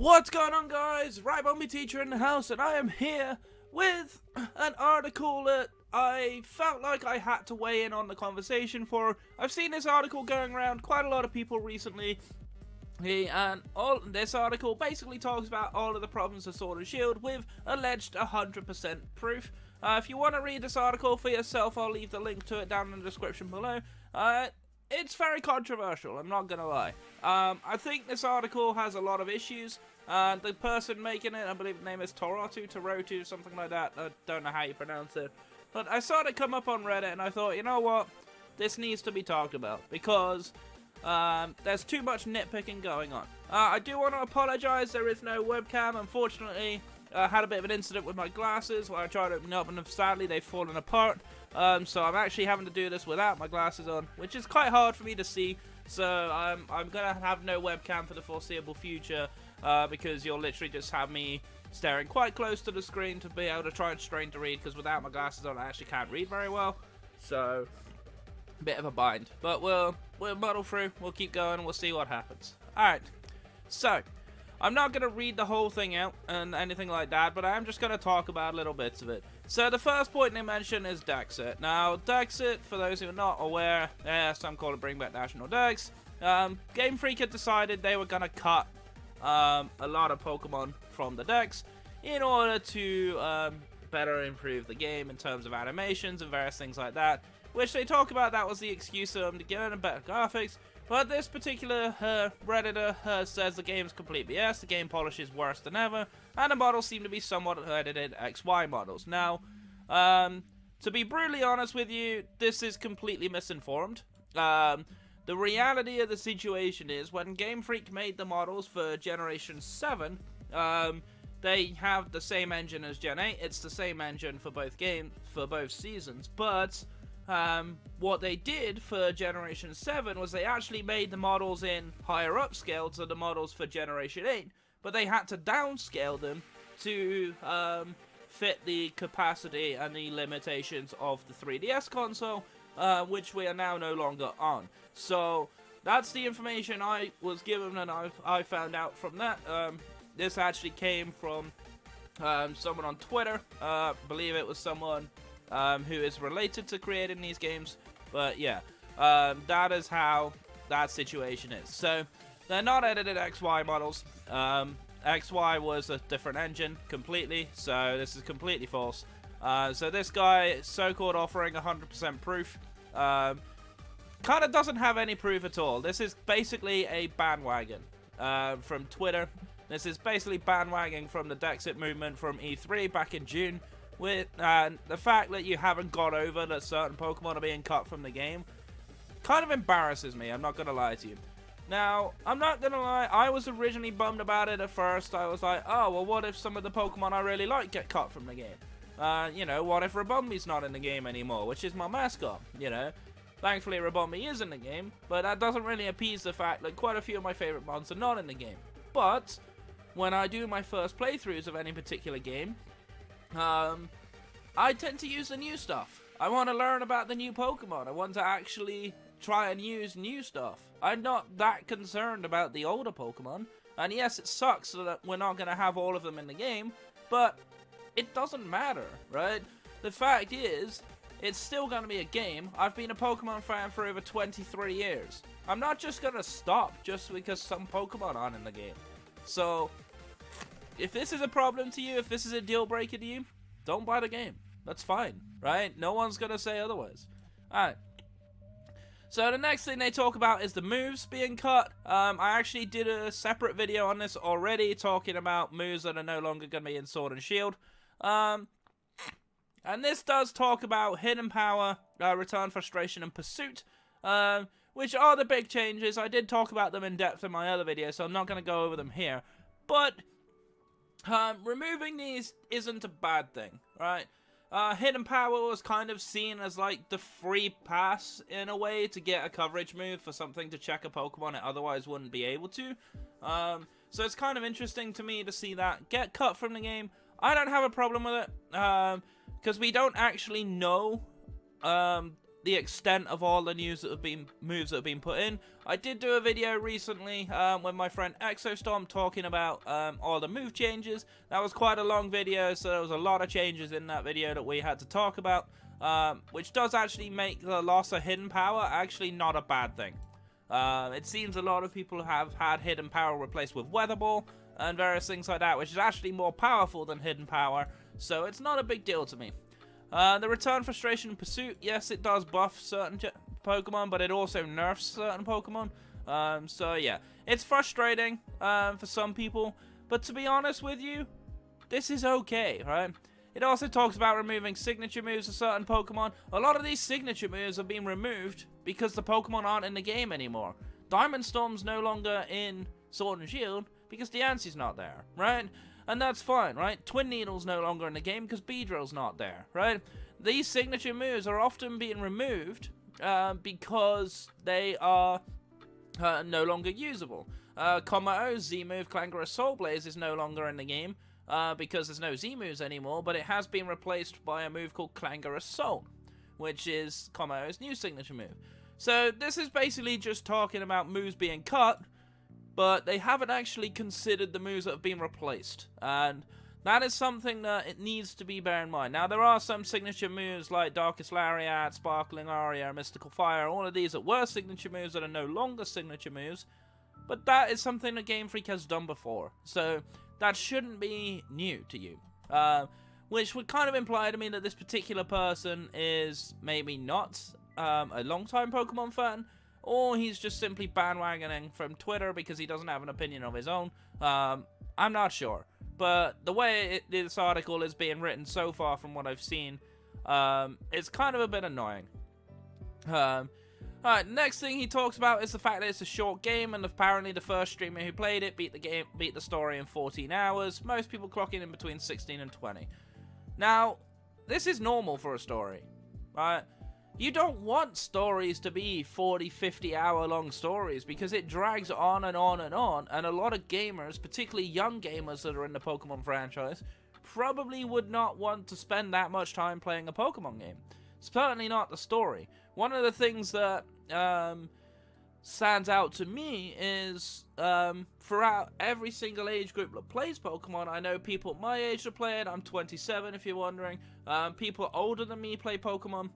What's going on, guys? Rybombi Teacher in the house, and I am here with an article that I felt like I had to weigh in on the conversation for. I've seen this article going around quite a lot of people recently, and this article basically talks about all of the problems of Sword and Shield with alleged 100% proof. If you want to read this article for yourself, I'll leave the link to it down in the description below. It's very controversial, I'm not gonna lie. I think this article has a lot of issues. The person making it, I believe the name is Torotu, something like that. I don't know how you pronounce it. But I saw it come up on Reddit, and I thought, you know what? This needs to be talked about, because there's too much nitpicking going on. I do want to apologize, there is no webcam. Unfortunately, I had a bit of an incident with my glasses where I tried to open up, and sadly they've fallen apart. So I'm actually having to do this without my glasses on, which is quite hard for me to see. So I'm going to have no webcam for the foreseeable future, because you'll literally just have me staring quite close to the screen to be able to try and strain to read, because without my glasses on I actually can't read very well. So, bit of a bind. But we'll muddle through, we'll keep going, and we'll see what happens. Alright, so I'm not going to read the whole thing out and anything like that, but I am just going to talk about little bits of it. So the first point they mention is Dexit. Now, Dexit, for those who are not aware, some call it Bring Back National Dex. Game Freak had decided they were going to cut a lot of Pokemon from the Dex in order to better improve the game in terms of animations and various things like that, which they talk about that was the excuse of them to give them better graphics. But this particular Redditor says the game's complete BS, the game polish is worse than ever, and the models seem to be somewhat edited XY models. Now, to be brutally honest with you, this is completely misinformed. The reality of the situation is, when Game Freak made the models for Generation 7, they have the same engine as Gen 8, it's the same engine for both seasons, but what they did for Generation 7 was they actually made the models in higher upscale to the models for Generation 8, but they had to downscale them to fit the capacity and the limitations of the 3DS console, which we are now no longer on. So that's the information I was given, and I found out from that. This actually came from someone on Twitter. I believe it was someone who is related to creating these games, but yeah, that is how that situation is. So they're not edited XY models. XY was a different engine completely, so this is completely false. So this guy, so-called offering 100% proof, kind of doesn't have any proof at all. This is basically a bandwagon from Twitter. This is basically bandwagoning from the Dexit movement from E3 back in June. With the fact that you haven't got over that certain Pokemon are being cut from the game kind of embarrasses me, I'm not going to lie to you. Now, I'm not going to lie, I was originally bummed about it at first. I was like, oh, well, what if some of the Pokemon I really like get cut from the game? You know, what if Rabombi's not in the game anymore, which is my mascot, you know? Thankfully, Rabombi is in the game, but that doesn't really appease the fact that quite a few of my favorite mons are not in the game. But when I do my first playthroughs of any particular game, I tend to use the new stuff. I want to learn about the new Pokemon. I want to actually try and use new stuff. I'm not that concerned about the older Pokemon. And yes, it sucks that we're not going to have all of them in the game, but it doesn't matter, right? The fact is, it's still going to be a game. I've been a Pokemon fan for over 23 years. I'm not just going to stop just because some Pokemon aren't in the game. So, if this is a problem to you, if this is a deal breaker to you, don't buy the game. That's fine, right? No one's gonna say otherwise. Alright. So the next thing they talk about is the moves being cut. I actually did a separate video on this already, talking about moves that are no longer gonna be in Sword and Shield. And this does talk about Hidden Power, Return Frustration, and Pursuit, which are the big changes. I did talk about them in depth in my other video, so I'm not gonna go over them here. But removing these isn't a bad thing, right? Hidden Power was kind of seen as like the free pass in a way to get a coverage move for something to check a Pokemon it otherwise wouldn't be able to. So it's kind of interesting to me to see that get cut from the game. I don't have a problem with it, because we don't actually know the extent of all the moves that have been put in. I did do a video recently with my friend Exostorm talking about all the move changes. That was quite a long video, so there was a lot of changes in that video that we had to talk about, which does actually make the loss of hidden power actually not a bad thing. It seems a lot of people have had hidden power replaced with Weather Ball and various things like that, which is actually more powerful than hidden power, so it's not a big deal to me. The return Frustration and Pursuit, yes, it does buff certain Pokemon, but it also nerfs certain Pokemon. So yeah, it's frustrating for some people, but to be honest with you, this is okay, right? It also talks about removing signature moves of certain Pokemon. A lot of these signature moves have been removed because the Pokemon aren't in the game anymore. Diamond Storm's no longer in Sword and Shield because Diancie's not there, right? And that's fine, right? Twin Needle's no longer in the game because Beedrill's not there, right? These signature moves are often being removed because they are no longer usable. Kommo-o's Z-move, Clangorous Soul Blaze, is no longer in the game because there's no Z-moves anymore, but it has been replaced by a move called Clangorous Soul, which is Kommo-o's new signature move. So this is basically just talking about moves being cut, but they haven't actually considered the moves that have been replaced, and that is something that it needs to be bear in mind. Now, there are some signature moves like Darkest Lariat, Sparkling Aria, Mystical Fire, all of these that were signature moves that are no longer signature moves, but that is something that Game Freak has done before, so that shouldn't be new to you. Which would kind of imply to me that this particular person is maybe not a long-time Pokemon fan, or he's just simply bandwagoning from Twitter because he doesn't have an opinion of his own. I'm not sure. But the way this article is being written so far from what I've seen, it's kind of a bit annoying. Alright, next thing he talks about is the fact that it's a short game, and apparently the first streamer who played it beat the story in 14 hours. Most people clocking in between 16 and 20. Now, this is normal for a story, right? You don't want stories to be 40, 50 hour long stories because it drags on and on and on, and a lot of gamers, particularly young gamers that are in the Pokemon franchise, probably would not want to spend that much time playing a Pokemon game. Certainly not the story. One of the things that stands out to me is throughout every single age group that plays Pokemon, I know people my age that play it. I'm 27 if you're wondering. People older than me play Pokemon.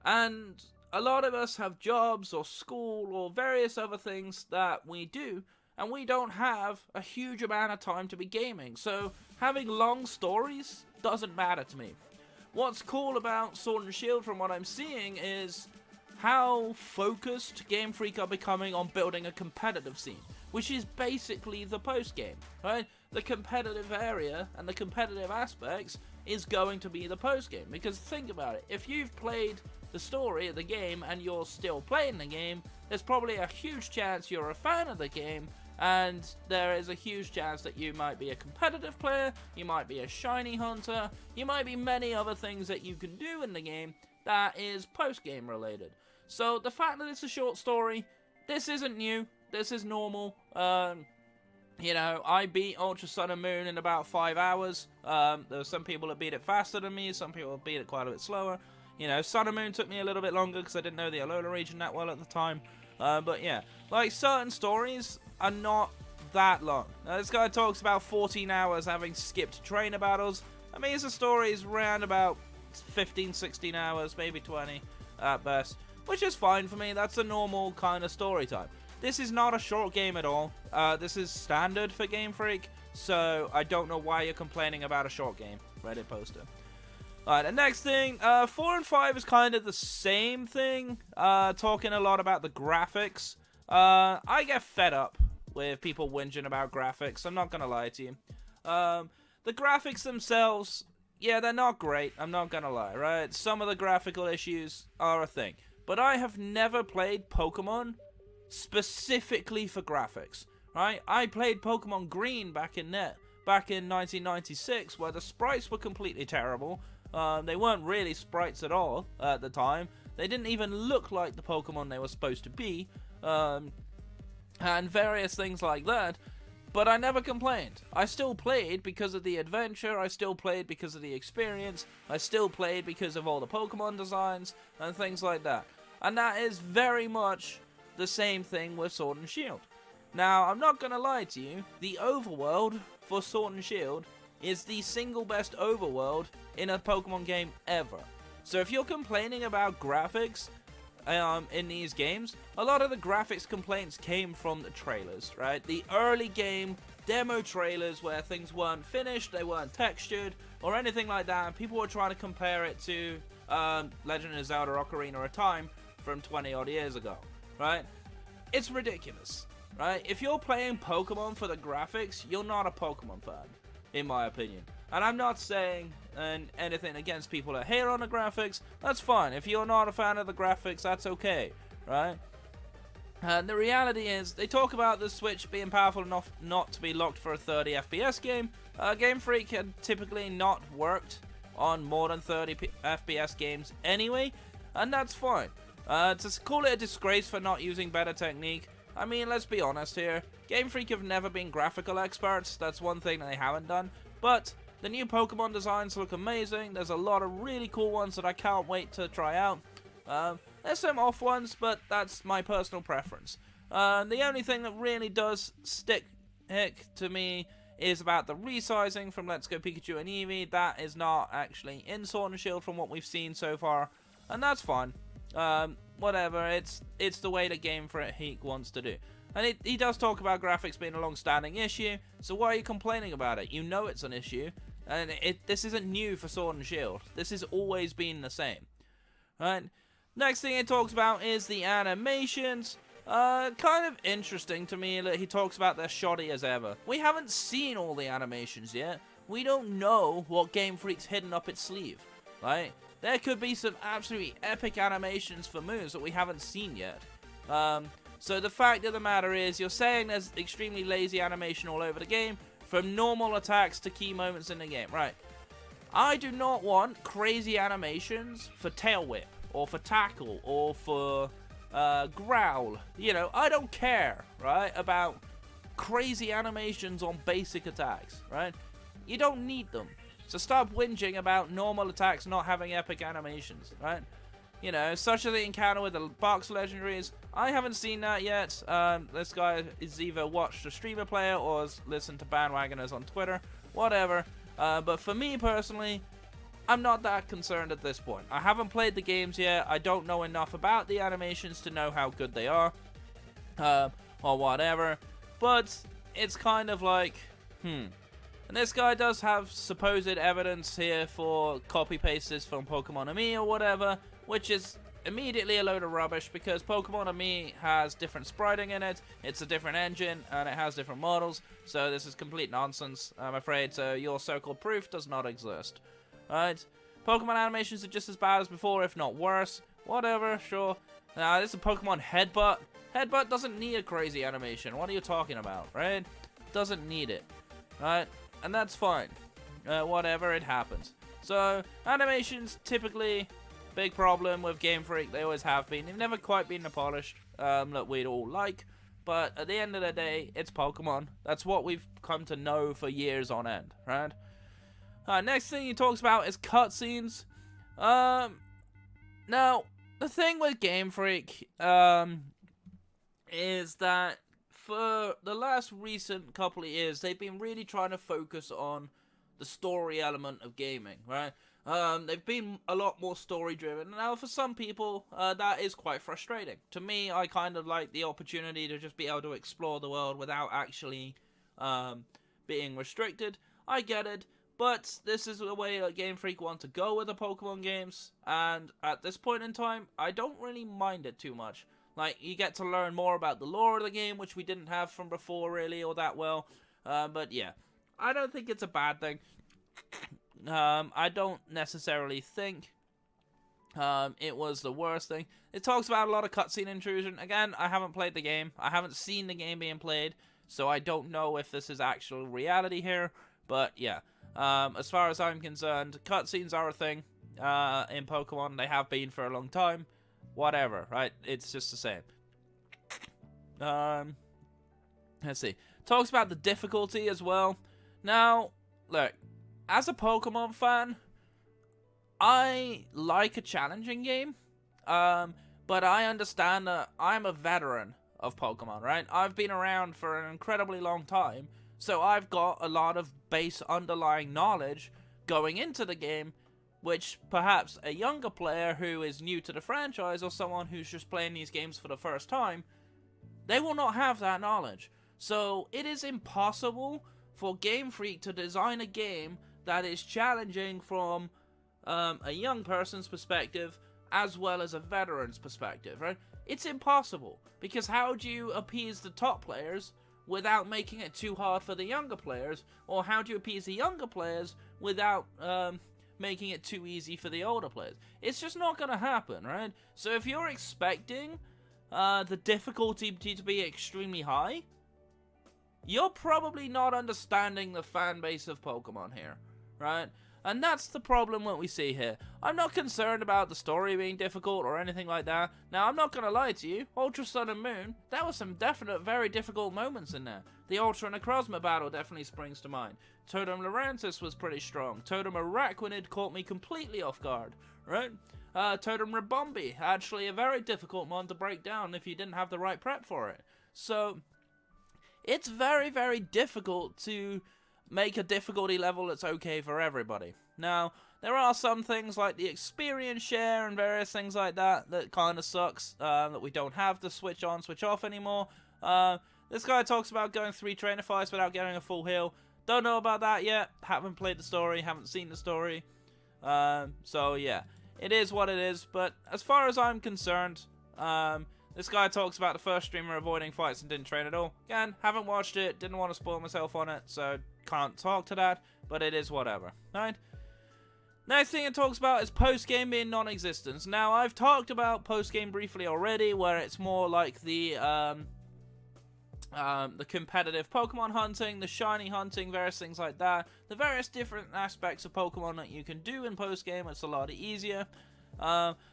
And a lot of us have jobs or school or various other things that we do, and we don't have a huge amount of time to be gaming. So having long stories doesn't matter to me. What's cool about Sword and Shield from what I'm seeing is how focused Game Freak are becoming on building a competitive scene, which is basically the post-game, right? The competitive area and the competitive aspects is going to be the post-game, because think about it, if you've played the story of the game and you're still playing the game, there's probably a huge chance you're a fan of the game, and there is a huge chance that you might be a competitive player, you might be a shiny hunter, you might be many other things that you can do in the game that is post-game related. So the fact that it's a short story, this isn't new, this is normal. You know, I beat Ultra Sun and Moon in about 5 hours. There were some people that beat it faster than me, some people beat it quite a bit slower. You know, Sun and Moon took me a little bit longer because I didn't know the Alola region that well at the time. But yeah, like certain stories are not that long. Now, this guy talks about 14 hours having skipped trainer battles. I mean, his story is around about 15, 16 hours, maybe 20 at best, which is fine for me. That's a normal kind of story time. This is not a short game at all. This is standard for Game Freak, so I don't know why you're complaining about a short game. Reddit poster. Alright, the next thing, 4 and 5 is kind of the same thing, talking a lot about the graphics. I get fed up with people whinging about graphics, I'm not gonna lie to you. The graphics themselves, yeah, they're not great, I'm not gonna lie, right? Some of the graphical issues are a thing. But I have never played Pokemon specifically for graphics, right? I played Pokemon Green back in 1996, where the sprites were completely terrible. They weren't really sprites at all at the time. They didn't even look like the Pokemon they were supposed to be, and various things like that. But I never complained. I still played because of the adventure, I still played because of the experience, I still played because of all the Pokemon designs, and things like that. And that is very much the same thing with Sword and Shield. Now, I'm not gonna lie to you, the overworld for Sword and Shield is the single best overworld in a Pokemon game ever. So if you're complaining about graphics in these games, a lot of the graphics complaints came from the trailers, right? The early game demo trailers where things weren't finished, they weren't textured, or anything like that, and people were trying to compare it to Legend of Zelda Ocarina of Time from 20 odd years ago, right? It's ridiculous, right? If you're playing Pokemon for the graphics, you're not a Pokemon fan, in my opinion. And I'm not saying anything against people that hate on the graphics. That's fine. If you're not a fan of the graphics, that's okay, right? And the reality is, they talk about the Switch being powerful enough not to be locked for a 30 FPS game. Game Freak had typically not worked on more than 30 FPS games anyway, and that's fine. To call it a disgrace for not using better technique, I mean, let's be honest here. Game Freak have never been graphical experts. That's one thing that they haven't done. But the new Pokemon designs look amazing. There's a lot of really cool ones that I can't wait to try out. There's some off ones, but that's my personal preference. The only thing that really does stick to me is about the resizing from Let's Go Pikachu and Eevee. That is not actually in Sword and Shield from what we've seen so far, and that's fine. Whatever, it's the way that Game Freak wants to do. And he does talk about graphics being a long-standing issue, so why are you complaining about it? You know it's an issue, and this isn't new for Sword and Shield. This has always been the same. Right? Next thing he talks about is the animations. Kind of interesting to me that he talks about they're shoddy as ever. We haven't seen all the animations yet. We don't know what Game Freak's hidden up its sleeve, right? There could be some absolutely epic animations for moves that we haven't seen yet. So the fact of the matter is, you're saying there's extremely lazy animation all over the game, from normal attacks to key moments in the game. Right. I do not want crazy animations for Tail Whip, or for Tackle, or for Growl. You know, I don't care, right, about crazy animations on basic attacks, right? You don't need them. So stop whinging about normal attacks not having epic animations, right? You know, such as the encounter with the box legendaries. I haven't seen that yet. This guy is either watched a streamer play it or has listened to bandwagoners on Twitter. Whatever. But for me personally, I'm not that concerned at this point. I haven't played the games yet. I don't know enough about the animations to know how good they are. Or whatever. But it's kind of like, And this guy does have supposed evidence here for copy-pastes from Pokemon Ami or whatever, which is immediately a load of rubbish because Pokemon Ami has different spriting in it, it's a different engine, and it has different models, so this is complete nonsense, I'm afraid, so your so-called proof does not exist. Right? Pokemon animations are just as bad as before, if not worse. Whatever, sure. Now, this is a Pokemon Headbutt. Headbutt doesn't need a crazy animation. What are you talking about, right? Doesn't need it. Right? And that's fine. Whatever, it happens. So, animations, typically, big problem with Game Freak. They always have been. They've never quite been the polished that we'd all like. But at the end of the day, it's Pokemon. That's what we've come to know for years on end, right? Next thing he talks about is cutscenes. Now, the thing with Game Freak is that for the last recent couple of years, they've been really trying to focus on the story element of gaming, right? They've been a lot more story-driven. Now, for some people, that is quite frustrating. To me, I kind of like the opportunity to just be able to explore the world without actually being restricted. I get it. But this is the way that Game Freak want to go with the Pokemon games, and at this point in time, I don't really mind it too much. Like, you get to learn more about the lore of the game, which we didn't have from before, really, or that well. But yeah, I don't think it's a bad thing. I don't necessarily think it was the worst thing. It talks about a lot of cutscene intrusion. Again, I haven't played the game. I haven't seen the game being played, so I don't know if this is actual reality here. But yeah. As far as I'm concerned, cutscenes are a thing in Pokemon. They have been for a long time. Whatever, right? It's just the same. Let's see. Talks about the difficulty as well. Now, look, as a Pokemon fan, I like a challenging game, but I understand that I'm a veteran of Pokemon, right? I've been around for an incredibly long time, so I've got a lot of base underlying knowledge going into the game, which perhaps a younger player who is new to the franchise or someone who's just playing these games for the first time, they will not have that knowledge. So it is impossible for Game Freak to design a game that is challenging from a young person's perspective as well as a veteran's perspective, right? It's impossible, because how do you appease the top players without making it too hard for the younger players, or how do you appease the younger players without making it too easy for the older players? It's just not going to happen, right? So if you're expecting the difficulty to be extremely high, you're probably not understanding the fan base of Pokemon here, right? And that's the problem what we see here. I'm not concerned about the story being difficult or anything like that. Now, I'm not going to lie to you, Ultra Sun and Moon, there were some definite very difficult moments in there. The Ultra Necrozma battle definitely springs to mind. Totem Lurantis was pretty strong. Totem Araquanid caught me completely off guard, right? Totem Ribombee, actually a very difficult one to break down if you didn't have the right prep for it. So, it's very, very difficult to make a difficulty level that's okay for everybody. Now, there are some things like the experience share and various things like that that kind of sucks, that we don't have the switch on, switch off anymore. This guy talks about going 3 trainer fights without getting a full heal. Don't know about that yet. Haven't played the story, haven't seen the story. So yeah, it is what it is. But as far as I'm concerned, this guy talks about the first streamer avoiding fights and didn't train at all. Again, haven't watched it, didn't want to spoil myself on it, so can't talk to that, but it is whatever. Right? Next thing it talks about is post-game being non-existent. Now, I've talked about post-game briefly already, where it's more like the competitive Pokemon hunting, the shiny hunting, various things like that. The various different aspects of Pokemon that you can do in post-game, it's a lot easier.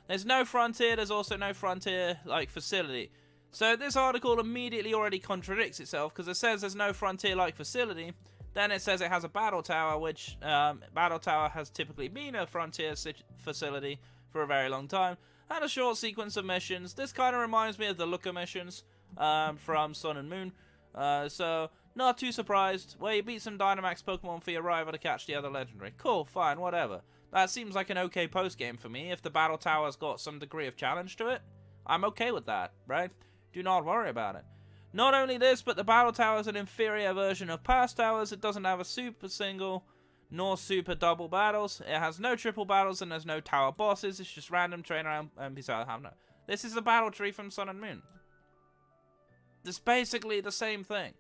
There's no frontier, there's also no frontier-like facility. So this article immediately already contradicts itself, because it says there's no frontier-like facility, then it says it has a battle tower, which battle tower has typically been a frontier facility for a very long time, and a short sequence of missions. This kind of reminds me of the Looker missions from Sun and Moon, so not too surprised. Where you beat some Dynamax Pokemon for your rival to catch the other legendary. Cool, fine, whatever. That seems like an okay post-game for me. If the battle tower's got some degree of challenge to it, I'm okay with that, right? Do not worry about it. Not only this, but the battle tower is an inferior version of past towers. It doesn't have a super single nor super double battles. It has no triple battles and there's no tower bosses. It's just random trainer NPCs. This is the battle tree from Sun and Moon. It's basically the same thing,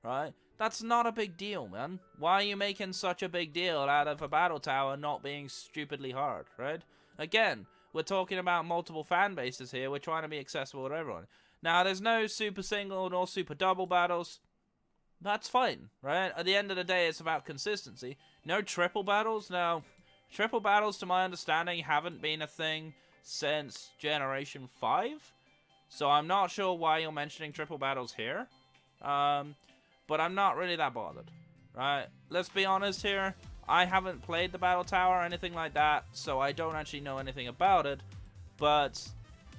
right? That's not a big deal, man. Why are you making such a big deal out of a battle tower not being stupidly hard, right? Again, we're talking about multiple fan bases here. We're trying to be accessible to everyone. Now, there's no super single nor super double battles. That's fine, right? At the end of the day, it's about consistency. No triple battles. Now, triple battles, to my understanding, haven't been a thing since Generation 5. So I'm not sure why you're mentioning triple battles here. But I'm not really that bothered, right? Let's be honest here. I haven't played the battle tower or anything like that, so I don't actually know anything about it. But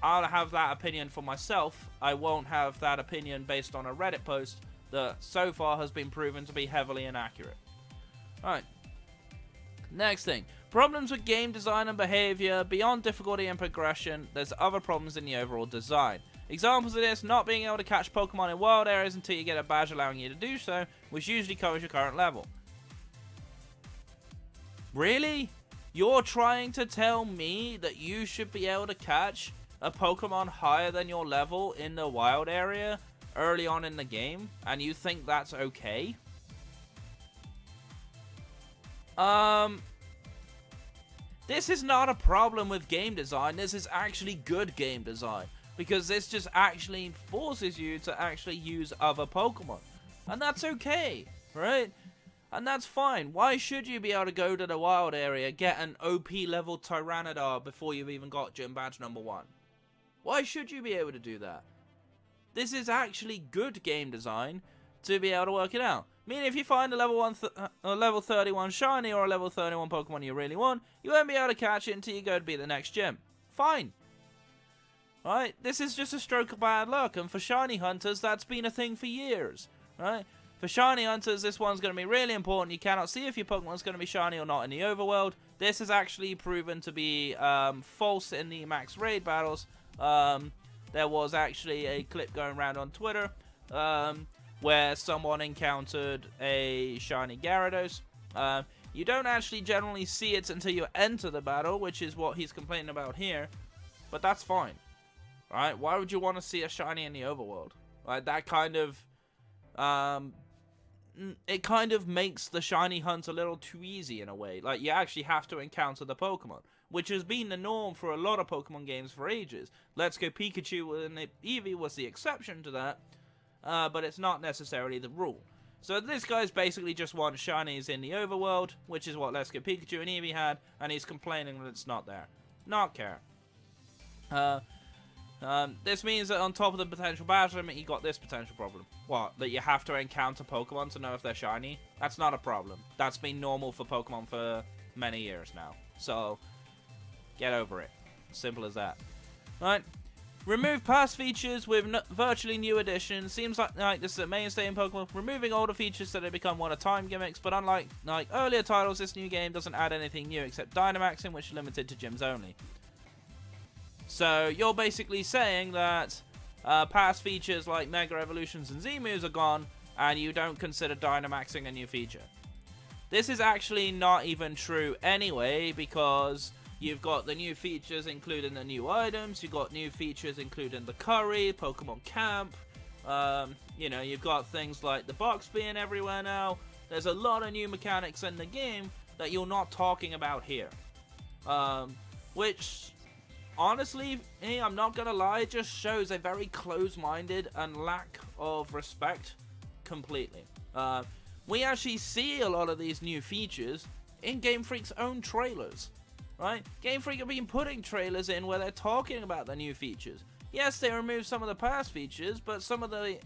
I'll have that opinion for myself. I won't have that opinion based on a Reddit post that so far has been proven to be heavily inaccurate. Alright. Next thing. Problems with game design and behavior. Beyond difficulty and progression, there's other problems in the overall design. Examples of this: not being able to catch Pokemon in wild areas until you get a badge allowing you to do so, which usually covers your current level. Really? You're trying to tell me that you should be able to catch a Pokemon higher than your level in the wild area early on in the game, and you think that's okay? This is not a problem with game design. This is actually good game design, because this just actually forces you to actually use other Pokemon, and that's okay, right? And that's fine. Why should you be able to go to the wild area, get an OP level Tyranitar before you've even got Gym Badge number 1? Why should you be able to do that? This is actually good game design to be able to work it out. Meaning if you find a level 31 shiny or a level 31 Pokemon you really want, you won't be able to catch it until you go to beat the next gym. Fine. Right? This is just a stroke of bad luck, and for shiny hunters, that's been a thing for years. Right? For shiny hunters, this one's going to be really important. You cannot see if your Pokemon's going to be shiny or not in the overworld. This is actually proven to be false in the max raid battles. There was actually a clip going around on Twitter where someone encountered a shiny Gyarados. You don't actually generally see it until you enter the battle, which is what he's complaining about here. But that's fine. Right? Why would you want to see a shiny in the overworld? Right? That kind of... it kind of makes the shiny hunt a little too easy in a way. Like, you actually have to encounter the Pokemon, which has been the norm for a lot of Pokemon games for ages. Let's Go Pikachu and Eevee was the exception to that, but it's not necessarily the rule. So this guy's basically just wants shinies in the overworld, which is what Let's Go Pikachu and Eevee had, and he's complaining that it's not there. Not care. This means that on top of the potential battle limit, you got this potential problem. What? That you have to encounter Pokemon to know if they're shiny? That's not a problem. That's been normal for Pokemon for many years now. So, get over it. Simple as that. Right? Remove past features with virtually new additions. Seems like this is a mainstay in Pokemon. Removing older features so they become one-of-time gimmicks, but unlike earlier titles, this new game doesn't add anything new except Dynamaxing, which is limited to gyms only. So, you're basically saying that past features like Mega Evolutions and Z-Moves are gone, and you don't consider Dynamaxing a new feature. This is actually not even true anyway, because you've got the new features including the new items, you've got new features including the curry, Pokemon Camp, you know, you've got things like the box being everywhere now. There's a lot of new mechanics in the game that you're not talking about here. Which... honestly, I'm not gonna lie, it just shows a very close-minded and lack of respect completely. We actually see a lot of these new features in Game Freak's own trailers, right? Game Freak have been putting trailers in where they're talking about the new features. Yes, they removed some of the past features, but some of the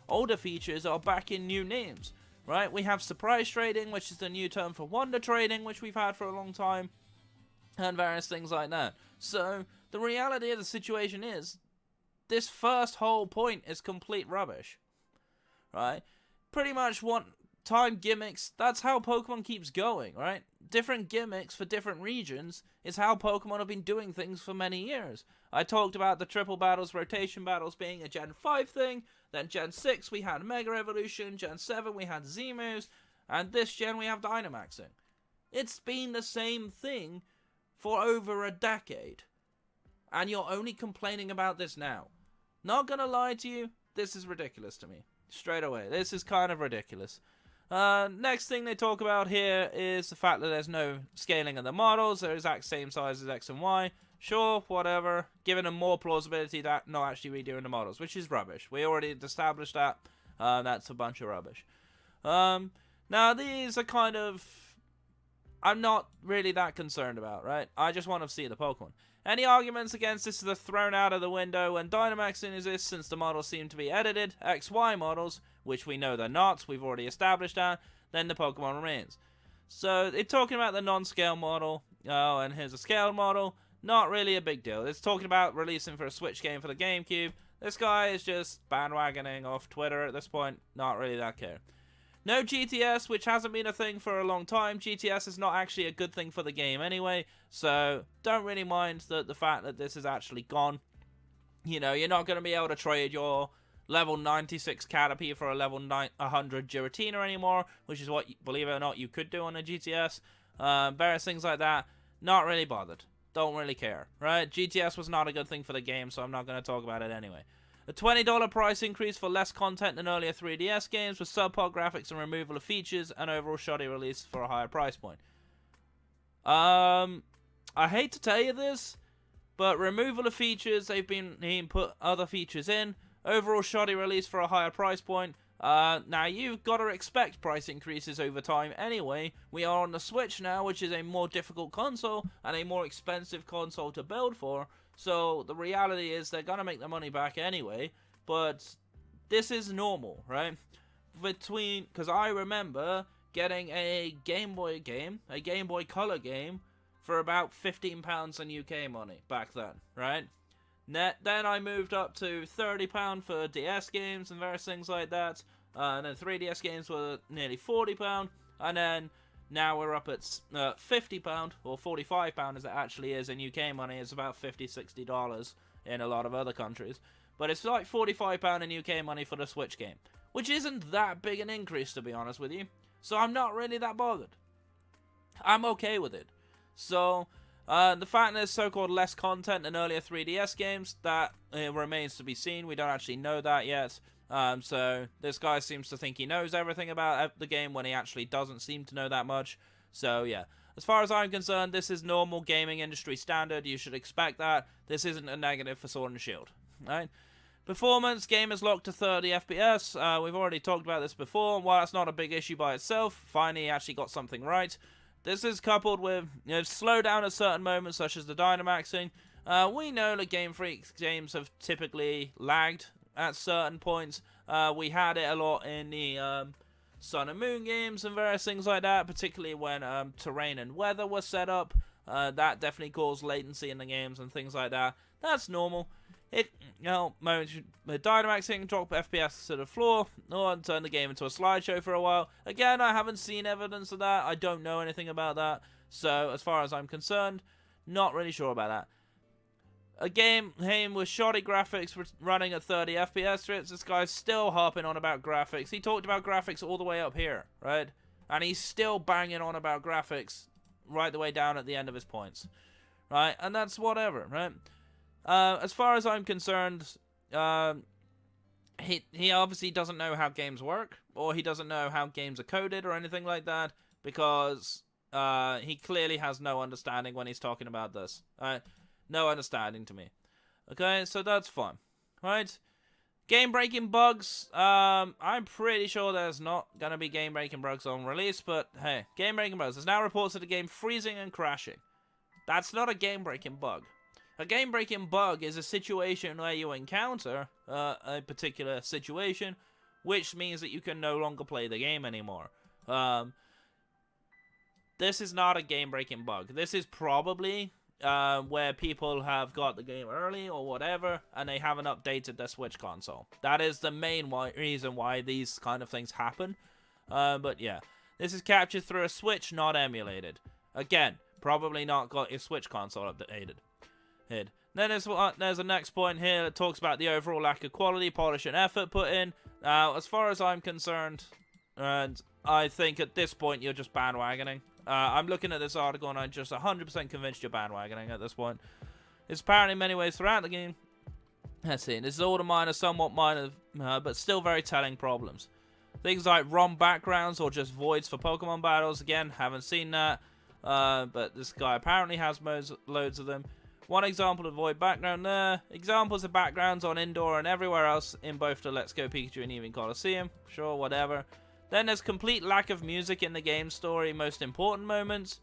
older features are back in new names, right? We have Surprise Trading, which is the new term for Wonder Trading, which we've had for a long time, and various things like that. So, the reality of the situation is, this first whole point is complete rubbish. Right? Pretty much one-time gimmicks, that's how Pokemon keeps going, right? Different gimmicks for different regions is how Pokemon have been doing things for many years. I talked about the triple battles, rotation battles being a Gen 5 thing, then Gen 6 we had Mega Evolution, Gen 7 we had Z-Moves, and this gen we have Dynamaxing. It's been the same thing for over a decade, and you're only complaining about this now. Not gonna lie to you, this is ridiculous to me. Straight away, this is kind of ridiculous. Next thing they talk about here is the fact that there's no scaling of the models. They're exact same size as X and Y. Sure, whatever. Giving them more plausibility that not actually redoing the models, which is rubbish. We already established that. That's a bunch of rubbish. Now, these are kind of... I'm not really that concerned about, right? I just want to see the Pokemon. Any arguments against this are thrown out of the window when Dynamaxing exists, since the models seem to be edited, XY models, which we know they're not, we've already established that, then the Pokemon remains. So, they're talking about the non-scale model, and here's a scaled model, not really a big deal. It's talking about releasing for a Switch game for the GameCube. This guy is just bandwagoning off Twitter at this point, not really that care. No GTS, which hasn't been a thing for a long time. GTS is not actually a good thing for the game anyway, so don't really mind the fact that this is actually gone. You know, you're not going to be able to trade your level 96 Caterpie for a level 100 Giratina anymore, which is what, believe it or not, you could do on a GTS. Various things like that, not really bothered. Don't really care, right? GTS was not a good thing for the game, so I'm not going to talk about it anyway. A $20 price increase for less content than earlier 3DS games with subpar graphics and removal of features, and overall shoddy release for a higher price point. I hate to tell you this, but removal of features, they've been put other features in. Overall shoddy release for a higher price point. Now you've got to expect price increases over time anyway. We are on the Switch now, which is a more difficult console and a more expensive console to build for. So, the reality is they're going to make the money back anyway, but this is normal, right? because I remember getting a Game Boy game, a Game Boy Color game, for about £15 in UK money back then, right? Then I moved up to £30 for DS games and various things like that. And then 3DS games were nearly £40. And then now we're up at £50, or £45 as it actually is in UK money. It's about $50, $60 in a lot of other countries. But it's like £45 in UK money for the Switch game, which isn't that big an increase, to be honest with you. So I'm not really that bothered. I'm okay with it. So, the fact there's so-called less content than earlier 3DS games, that remains to be seen. We don't actually know that yet. So, this guy seems to think he knows everything about the game when he actually doesn't seem to know that much. So, yeah. As far as I'm concerned, this is normal gaming industry standard. You should expect that. This isn't a negative for Sword and Shield. Right? Performance, game is locked to 30 FPS. We've already talked about this before. While that's not a big issue by itself, finally he actually got something right. This is coupled with, slowdown at certain moments, such as the Dynamaxing. We know that Game Freak games have typically lagged at certain points. We had it a lot in the Sun and Moon games and various things like that, particularly when terrain and weather were set up. That definitely caused latency in the games and things like that. That's normal. Moments with Dynamaxing, drop FPS to the floor, or turn the game into a slideshow for a while. Again, I haven't seen evidence of that. I don't know anything about that. So, as far as I'm concerned, not really sure about that. A game with shoddy graphics running at 30 FPS rates. This guy's still harping on about graphics. He talked about graphics all the way up here, right? And he's still banging on about graphics right the way down at the end of his points, right? And that's whatever, right? As far as I'm concerned, he obviously doesn't know how games work, or he doesn't know how games are coded or anything like that, because he clearly has no understanding when he's talking about this. No understanding to me. Okay, so that's fine. Right? Game-breaking bugs. I'm pretty sure there's not going to be game-breaking bugs on release, but hey, game-breaking bugs. There's now reports of the game freezing and crashing. That's not a game-breaking bug. A game-breaking bug is a situation where you encounter a particular situation, which means that you can no longer play the game anymore. This is not a game-breaking bug. This is probably where people have got the game early or whatever, and they haven't updated their Switch console. That is the main reason why these kind of things happen. But yeah, this is captured through a Switch, not emulated. Again, probably not got your Switch console updated. Then there's a next point here that talks about the overall lack of quality, polish, and effort put in. As far as I'm concerned, and I think at this point you're just bandwagoning. I'm looking at this article and I'm just 100% convinced you're bandwagoning at this point. It's apparent in many ways throughout the game. Let's see, this is all the minor, somewhat minor, but still very telling problems. Things like ROM backgrounds or just voids for Pokemon battles. Again, haven't seen that, but this guy apparently has loads of them. One example of void background there. Examples of backgrounds on Indoor and everywhere else in both the Let's Go Pikachu and Eevee Coliseum. Sure, whatever. Then there's complete lack of music in the game story, most important moments.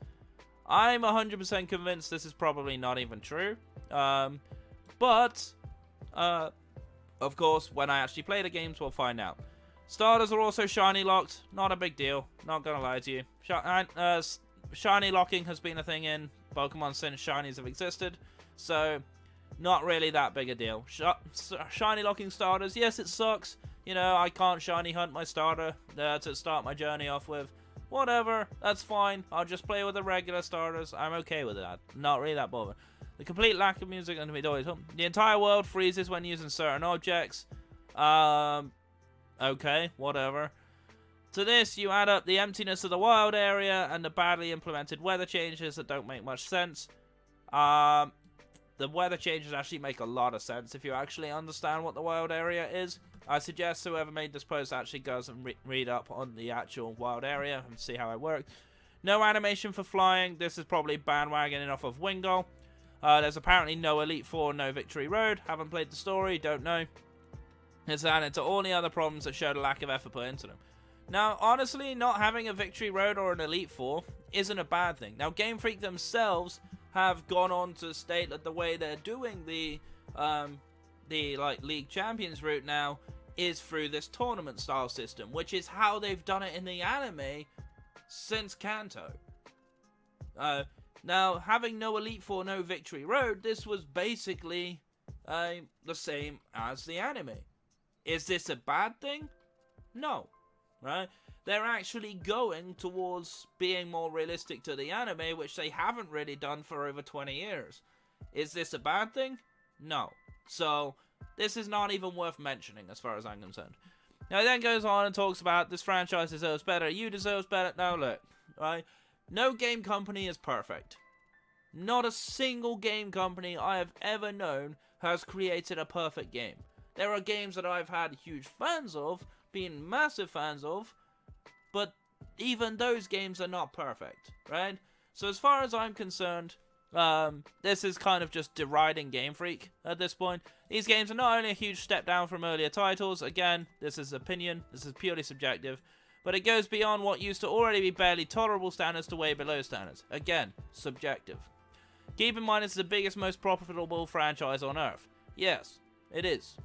I'm 100% convinced this is probably not even true. But, of course, when I actually play the games, we'll find out. Starters are also shiny locked. Not a big deal. Not gonna lie to you. Shiny locking has been a thing in Pokemon since shinies have existed. So, not really that big a deal. Shiny locking starters, yes, it sucks. You know, I can't shiny hunt my starter to start my journey off with. Whatever, that's fine. I'll just play with the regular starters. I'm okay with that. Not really that bothered. The complete lack of music and the entire world freezes when using certain objects. Okay, whatever. To this, you add up the emptiness of the wild area and the badly implemented weather changes that don't make much sense. The weather changes actually make a lot of sense if you actually understand what the wild area is. I suggest whoever made this post actually goes and read up on the actual wild area and see how it works. No animation for flying. This is probably bandwagoning off of Wingull. There's apparently no Elite Four, no Victory Road. Haven't played the story, don't know. It's added to all the other problems that showed a lack of effort put into them. Now, honestly, not having a Victory Road or an Elite Four isn't a bad thing. Now, Game Freak themselves have gone on to state that the way they're doing the League Champions route now is through this tournament style system, which is how they've done it in the anime since Kanto. Now, having no Elite Four, no Victory Road, this was basically the same as the anime. Is this a bad thing? No, right? They're actually going towards being more realistic to the anime, which they haven't really done for over 20 years. Is this a bad thing? No. So, this is not even worth mentioning as far as I'm concerned. Now, he then goes on and talks about this franchise deserves better, you deserve better. Now, look, right? No game company is perfect. Not a single game company I have ever known has created a perfect game. There are games that I've had huge fans of, been massive fans of, but even those games are not perfect, right? So as far as I'm concerned, this is kind of just deriding Game Freak at this point. These games are not only a huge step down from earlier titles, again, this is opinion, this is purely subjective, but it goes beyond what used to already be barely tolerable standards to way below standards. Again, subjective. Keep in mind, it's the biggest, most profitable franchise on Earth. Yes, it is.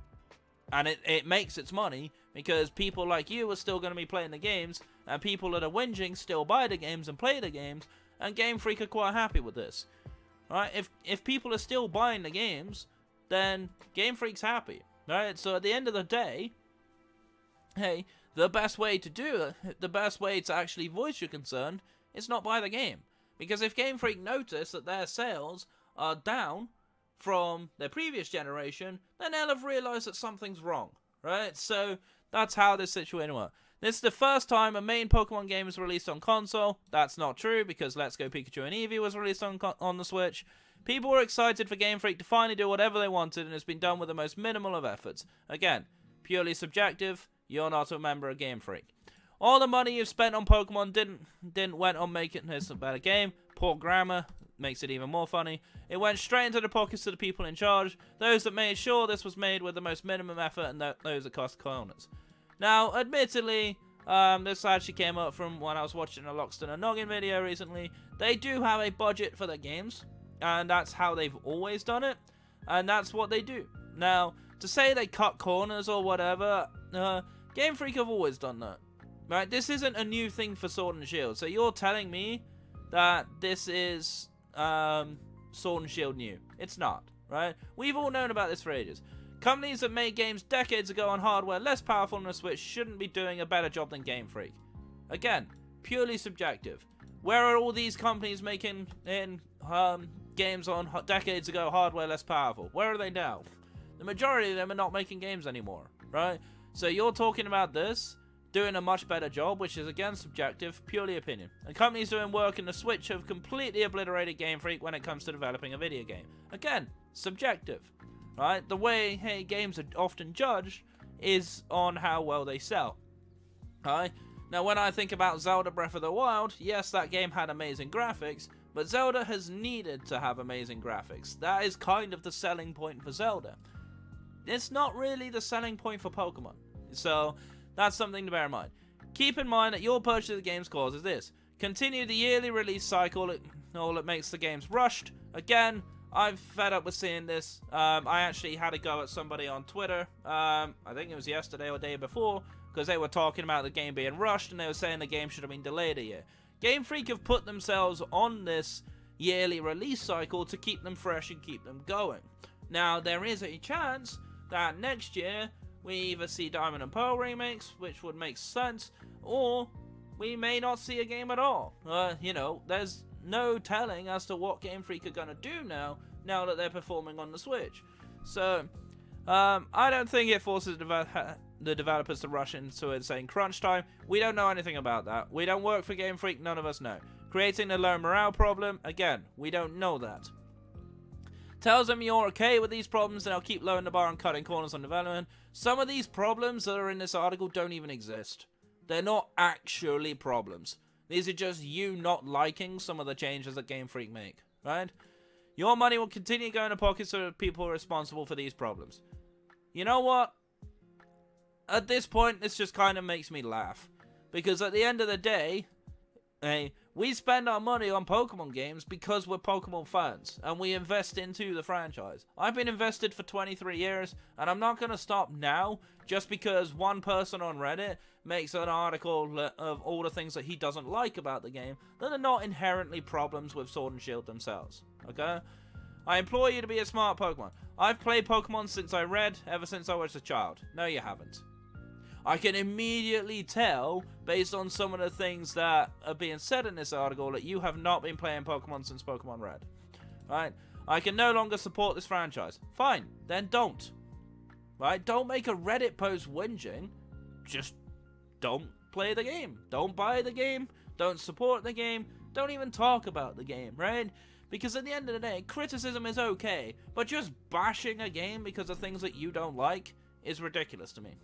And it makes its money because people like you are still going to be playing the games, and people that are whinging still buy the games and play the games, and Game Freak are quite happy with this. Right? If people are still buying the games, then Game Freak's happy. Right? So at the end of the day, hey, the best way to do it, the best way to actually voice your concern is not buy the game. Because if Game Freak notice that their sales are down from their previous generation, then they'll have realized that something's wrong, right? So that's how this situation works. This is the first time a main Pokemon game is released on console. That's not true, because Let's Go Pikachu and Eevee was released on the Switch. People were excited for Game Freak to finally do whatever they wanted, and it's been done with the most minimal of efforts. Again, purely subjective. You're not a member of Game Freak. All the money you've spent on Pokemon didn't went on making this a better game. Poor grammar makes it even more funny. It went straight into the pockets of the people in charge, those that made sure this was made with the most minimum effort, and those that cost corners. Now, admittedly, this actually came up from when I was watching a Lockston and Noggin video recently. They do have a budget for their games, and that's how they've always done it, and that's what they do. Now, to say they cut corners or whatever, Game Freak have always done that. Right, this isn't a new thing for Sword and Shield. So you're telling me that this is Sword and Shield new? It's not, right? We've all known about this for ages. Companies that made games decades ago on hardware less powerful than a Switch shouldn't be doing a better job than Game Freak. Again, purely subjective. Where are all these companies making games on decades ago hardware less powerful? Where are they now? The majority of them are not making games anymore, right? So you're talking about this doing a much better job, which is again subjective, purely opinion. And companies doing work in the Switch have completely obliterated Game Freak when it comes to developing a video game. Again, subjective, right? The way, hey, games are often judged is on how well they sell. Right? Now, when I think about Zelda Breath of the Wild, yes, that game had amazing graphics, but Zelda has needed to have amazing graphics. That is kind of the selling point for Zelda. It's not really the selling point for Pokemon. So that's something to bear in mind. Keep in mind that your purchase of the game's causes this. Continue the yearly release cycle, all it makes the games rushed. Again, I'm fed up with seeing this. I actually had a go at somebody on Twitter, I think it was yesterday or the day before, because they were talking about the game being rushed, and they were saying the game should have been delayed a year. Game Freak have put themselves on this yearly release cycle to keep them fresh and keep them going. Now, there is a chance that next year we either see Diamond and Pearl remakes, which would make sense, or we may not see a game at all. You know, there's no telling as to what Game Freak are going to do now that they're performing on the Switch. So, I don't think it forces the developers to rush into it saying crunch time. We don't know anything about that. We don't work for Game Freak, none of us know. Creating a low morale problem, again, we don't know that. Tells them you're okay with these problems and they'll keep lowering the bar and cutting corners on development. Some of these problems that are in this article don't even exist. They're not actually problems. These are just you not liking some of the changes that Game Freak make, right? Your money will continue going to pockets of people responsible for these problems. You know what? At this point, this just kind of makes me laugh. Because at the end of the day, We spend our money on Pokemon games because we're Pokemon fans, and we invest into the franchise. I've been invested for 23 years, and I'm not going to stop now just because one person on Reddit makes an article of all the things that he doesn't like about the game that are not inherently problems with Sword and Shield themselves, okay? I implore you to be a smart Pokemon. I've played Pokemon since I read, ever since I was a child. No, you haven't. I can immediately tell, based on some of the things that are being said in this article, that you have not been playing Pokemon since Pokemon Red. Right? I can no longer support this franchise. Fine, then don't. Right? Don't make a Reddit post whinging. Just don't play the game. Don't buy the game. Don't support the game. Don't even talk about the game, right? Because at the end of the day, criticism is okay, but just bashing a game because of things that you don't like is ridiculous to me.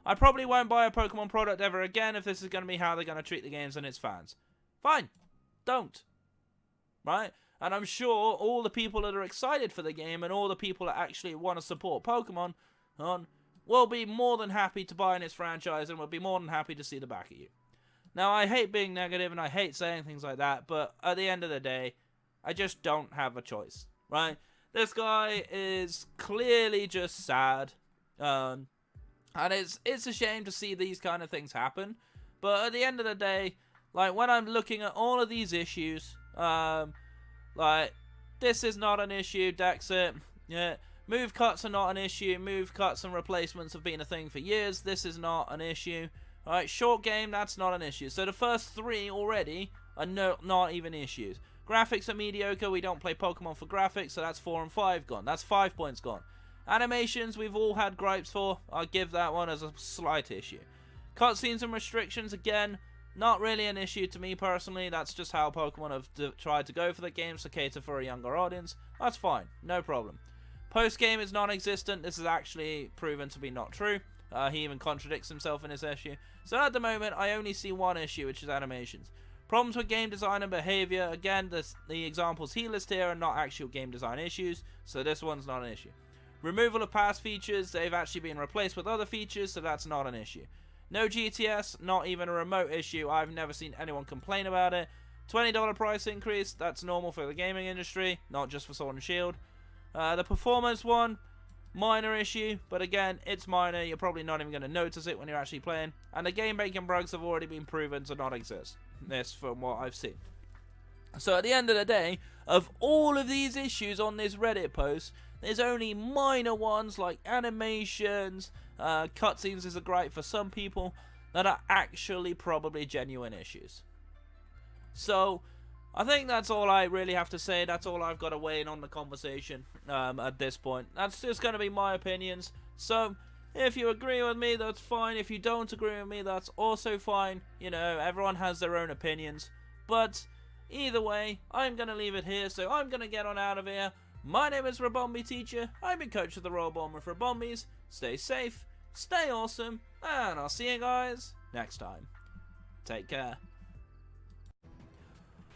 I probably won't buy a Pokemon product ever again if this is going to be how they're going to treat the games and its fans. Fine. Don't. Right? And I'm sure all the people that are excited for the game and all the people that actually want to support Pokemon will be more than happy to buy in its franchise and will be more than happy to see the back of you. Now, I hate being negative and I hate saying things like that, but at the end of the day, I just don't have a choice. Right? This guy is clearly just sad. And it's a shame to see these kind of things happen. But at the end of the day, like, when I'm looking at all of these issues, like, this is not an issue, Dexit. Yeah, move cuts are not an issue. Move cuts and replacements have been a thing for years. This is not an issue. Alright, short game, that's not an issue. So the first three already are not even issues. Graphics are mediocre. We don't play Pokemon for graphics, so that's 4 and 5 gone. That's 5 points gone. Animations, we've all had gripes for. I'll give that one as a slight issue. Cutscenes and restrictions, again, not really an issue to me personally. That's just how Pokemon have tried to go for the games to cater for a younger audience. That's fine, no problem. Post-game is non-existent. This is actually proven to be not true. He even contradicts himself in his issue. So at the moment, I only see one issue, which is animations. Problems with game design and behavior. Again, the examples he lists here are not actual game design issues, so this one's not an issue. Removal of past features, they've actually been replaced with other features, so that's not an issue. No GTS, not even a remote issue. I've never seen anyone complain about it. $20 price increase, that's normal for the gaming industry, not just for Sword and Shield. The performance one, minor issue, but again, it's minor. You're probably not even going to notice it when you're actually playing. And the game breaking bugs have already been proven to not exist. This from what I've seen. So at the end of the day, of all of these issues on this Reddit post, there's only minor ones like animations, cutscenes is a gripe for some people, that are actually probably genuine issues. So, I think that's all I really have to say. That's all I've got to weigh in on the conversation at this point. That's just going to be my opinions. So, if you agree with me, that's fine. If you don't agree with me, that's also fine. You know, everyone has their own opinions. But, either way, I'm going to leave it here, so I'm going to get on out of here. My name is Rabombi Teacher. I'm in coach of the Royal Bomber for Bombis. Stay safe, stay awesome, and I'll see you guys next time. Take care.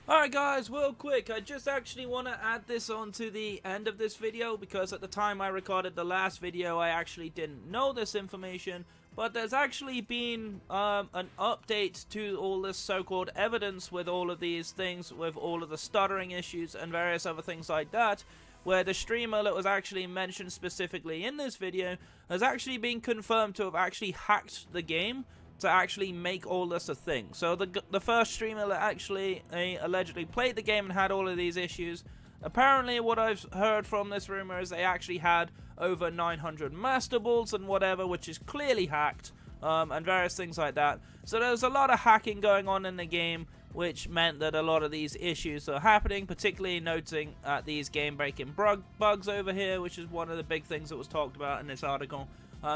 Alright guys, real quick, I just actually want to add this on to the end of this video because at the time I recorded the last video I actually didn't know this information, but there's actually been an update to all this so-called evidence with all of these things, with all of the stuttering issues and various other things like that, where the streamer that was actually mentioned specifically in this video has actually been confirmed to have actually hacked the game to actually make all this a thing. So the first streamer that actually allegedly played the game and had all of these issues, apparently what I've heard from this rumor is they actually had over 900 Master Balls and whatever, which is clearly hacked, and various things like that. So there's a lot of hacking going on in the game, which meant that a lot of these issues are happening, particularly noting these game-breaking bugs over here, which is one of the big things that was talked about in this article.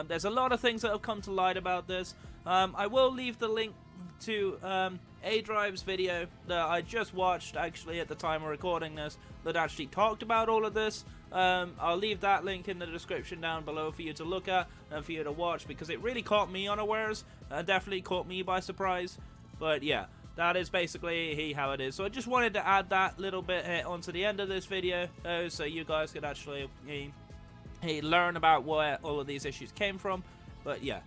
There's a lot of things that have come to light about this. I will leave the link to A-Drive's video that I just watched, actually, at the time of recording this, that actually talked about all of this. I'll leave that link in the description down below for you to look at and for you to watch, because it really caught me unawares. Definitely caught me by surprise. But yeah, that is basically how it is. So I just wanted to add that little bit onto the end of this video, so you guys could actually learn about where all of these issues came from. But yeah,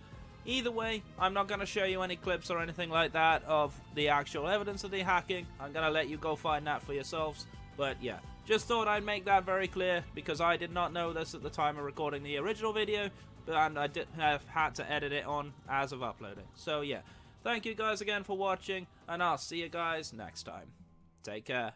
Either way, I'm not going to show you any clips or anything like that of the actual evidence of the hacking. I'm going to let you go find that for yourselves. But yeah, just thought I'd make that very clear because I did not know this at the time of recording the original video, and I did have had to edit it on as of uploading. So yeah, thank you guys again for watching, and I'll see you guys next time. Take care.